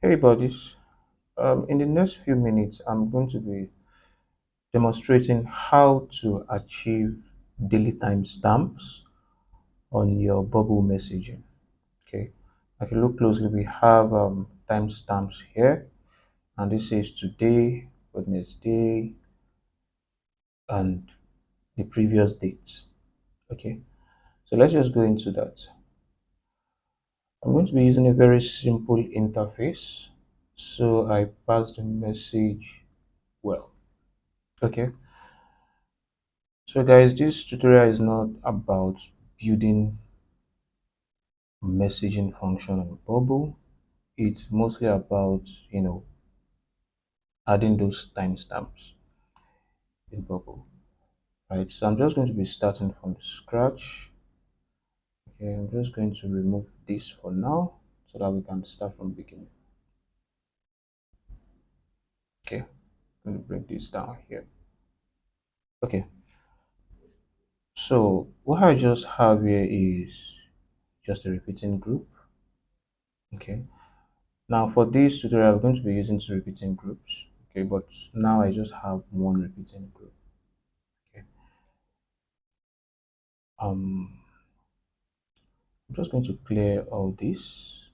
Hey buddies, in the next few minutes, I'm going to be demonstrating how to achieve daily timestamps on your bubble messaging. Okay, if you look closely, we have timestamps here, and this is today, Wednesday, and the previous date. Okay, so let's just go into that. I'm going to be using a very simple interface, so I pass the message well. Okay. So guys, this tutorial is not about building messaging function on Bubble. It's mostly about, adding those timestamps in Bubble, right? So I'm just going to be starting from the scratch. Okay, I'm just going to remove this for now so that we can start from the beginning. Okay, I'm going to bring this down here. Okay, so what I just have here is just a repeating group. Okay, now for this tutorial, we're going to be using two repeating groups. Okay, but now I just have one repeating group. Okay. I'm just going to clear all this.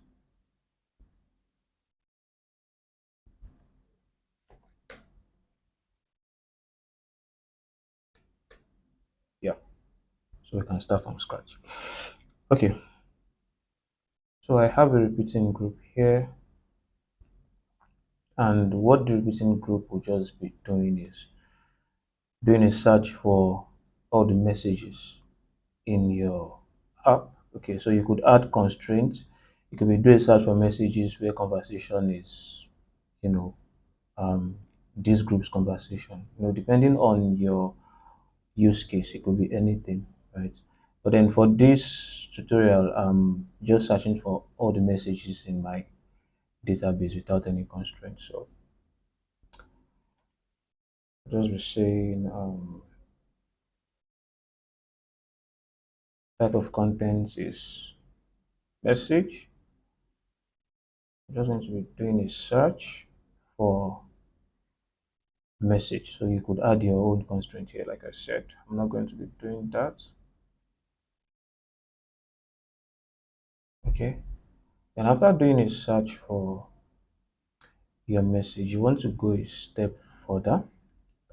Yeah, so we can start from scratch. Okay, so I have a repeating group here, and what the repeating group will just be doing is doing a search for all the messages in your app. Okay, so you could add constraints. You could be doing a search for messages where conversation is, you know, this group's conversation. Depending on your use case, it could be anything, right? But then for this tutorial, I'm just searching for all the messages in my database without any constraints. So I'll just be saying type of content is message. I'm just going to be doing a search for message. So you could add your own constraint here, like I said. I'm not going to be doing that. Okay. And after doing a search for your message, you want to go a step further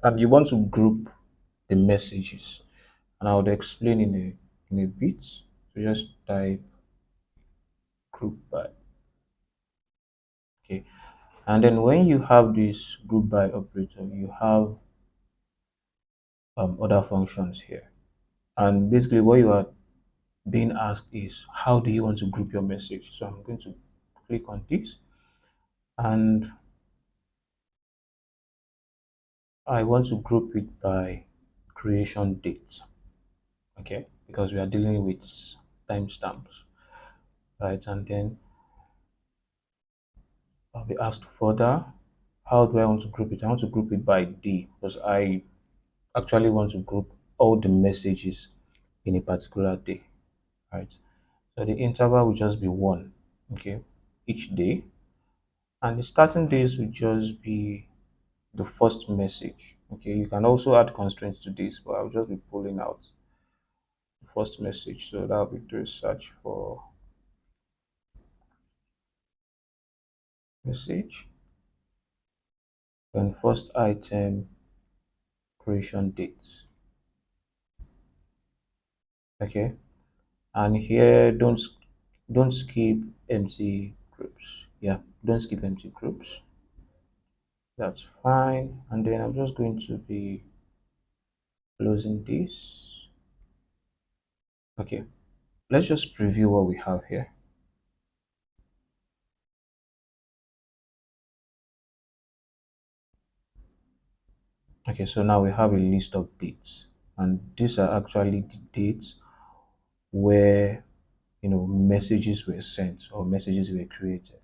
and you want to group the messages. And I would explain in a bit. So just type group by. Okay. And then when you have this group by operator, you have other functions here. And basically what you are being asked is how do you want to group your message? So I'm going to click on this and I want to group it by creation date. Okay, because we are dealing with timestamps, right? And then I'll be asked further, how do I want to group it? I want to group it by day because I actually want to group all the messages in a particular day, right? So the interval will just be one, okay, each day. And the starting days will just be the first message. Okay, you can also add constraints to this, but I'll just be pulling out the first message. So that'll be do a search for message and first item creation dates. Okay, and here don't skip empty groups. Yeah, don't skip empty groups. That's fine. And then I'm just going to be closing this. Okay, let's just preview what we have here. Okay, so now we have a list of dates, and these are actually the dates where messages were sent or messages were created.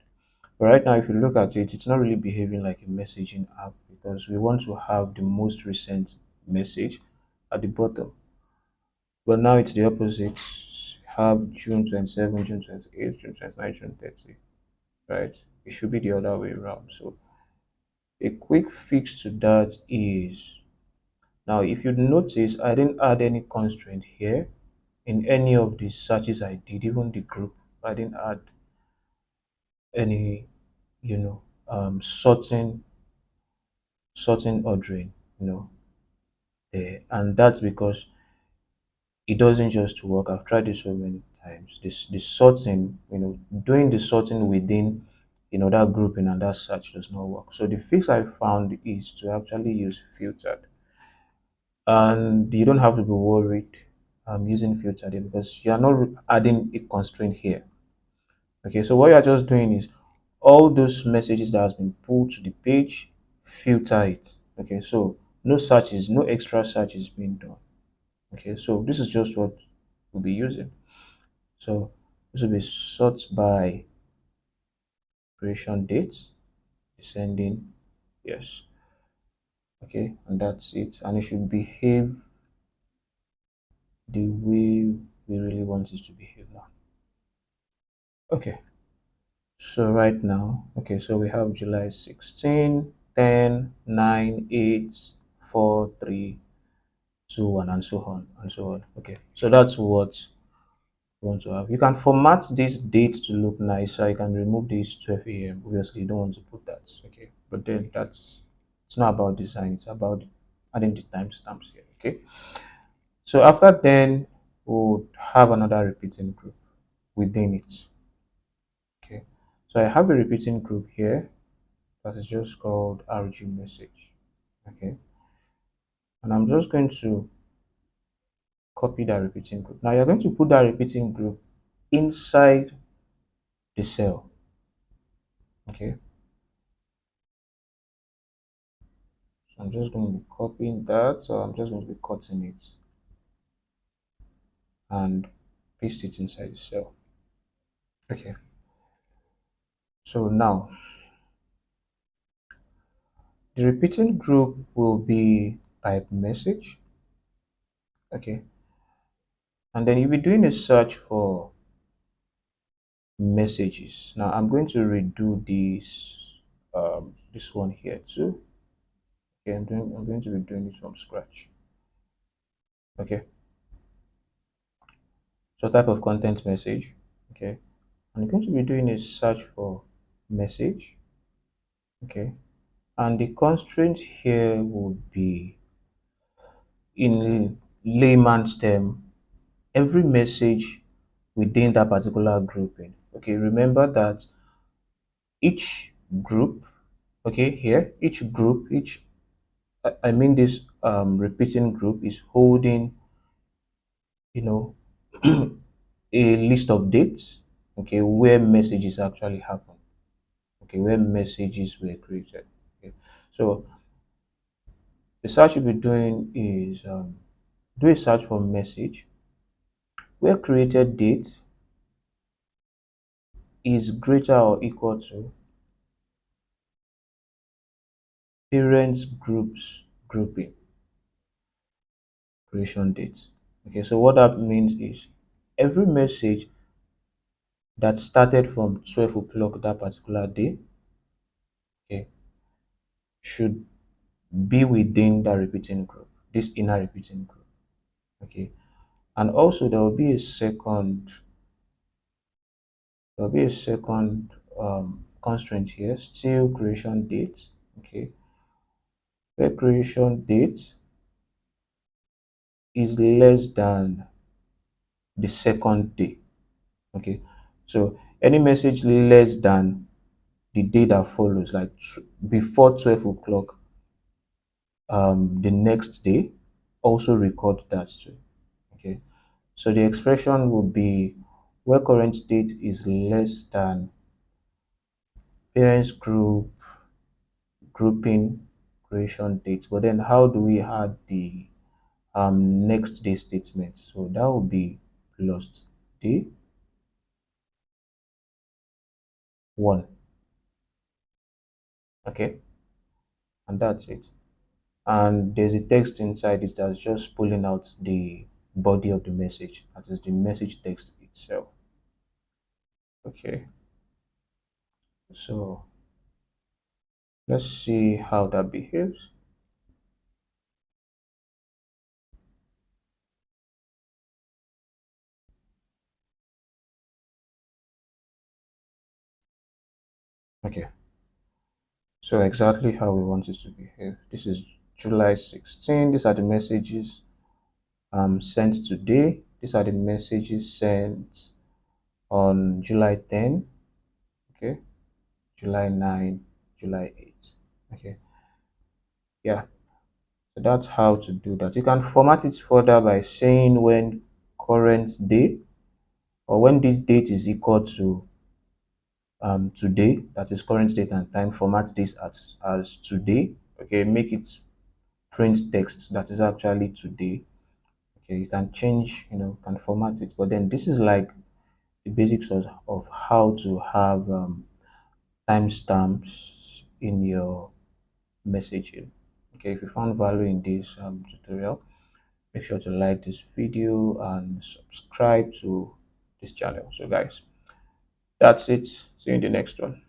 But right now, if you look at it, it's not really behaving like a messaging app because we want to have the most recent message at the bottom. But now it's the opposite. Have June 27, June 28, June 29, June 30. right? It should be the other way around. So a quick fix to that is, now if you notice, I didn't add any constraint here in any of the searches I did, even the group. I didn't add any, you know, sorting ordering, there. And that's because it doesn't just work. I've tried it so many times. This the sorting, doing the sorting within, that grouping and that search does not work. So the fix I found is to actually use filtered, and you don't have to be worried using filtered here because you are not adding a constraint here. Okay, so what you are just doing is all those messages that has been pulled to the page, filter it. Okay, so no searches, no extra search is being done. Okay, so this is just what we'll be using. So this will be sort by creation date, descending, yes. Okay, and that's it. And it should behave the way we really want it to behave now. Okay, so right now, okay, so we have July 16, 10, 9, 8, 4, 3, 2, 1, and so on, and so on. Okay, so that's what we want to have. You can format this date to look nicer. You can remove this 12 a.m. Obviously, you don't want to put that, okay? But then it's not about design, it's about adding the timestamps here, okay? So after then, we'll have another repeating group within it, okay? So I have a repeating group here that is just called RG message, okay? And I'm just going to copy that repeating group. Now you're going to put that repeating group inside the cell, okay? So I'm just going to be copying that, so I'm just going to be cutting it and paste it inside the cell. Okay, so now the repeating group will be type message, okay, and then you'll be doing a search for messages. Now I'm going to redo this one here too. Okay, I'm going to be doing this from scratch. Okay, so type of content message. Okay, I'm going to be doing a search for message. Okay, and the constraint here would be, in layman's term, every message within that particular grouping. Okay, remember that each group, okay, here, each group, I mean this repeating group is holding, you know, a list of dates, okay, where messages actually happen, okay, where messages were created. Okay, so the search you'll be doing is do a search for message where created date is greater or equal to parents groups grouping creation date. Okay, so what that means is every message that started from 12 o'clock that particular day, okay, should be within that repeating group, this inner repeating group. Okay, and also there will be a second constraint here, still creation date. Okay, where creation date is less than the second day. Okay, so any message less than the day that follows, like before 12 o'clock the next day, also record that too. Okay, so the expression will be where current date is less than parents group grouping creation date. But then how do we add the next day statement? So that will be plus day 1. Okay, and that's it. And there's a text inside it that's just pulling out the body of the message, that is the message text itself. Okay, So let's see how that behaves. Okay, so exactly how we want it to behave. This is July 16. These are the messages sent today. These are the messages sent on July 10. Okay, July 9, July 8. Okay, yeah. So that's how to do that. You can format it further by saying when current day, or when this date is equal to today, that is current date and time. Format this as today. Okay, make it print text that is actually today. Okay, you can change, can format it, but then this is like the basics of how to have timestamps in your messaging. Okay, if you found value in this tutorial, make sure to like this video and subscribe to this channel. So guys, that's it. See you in the next one.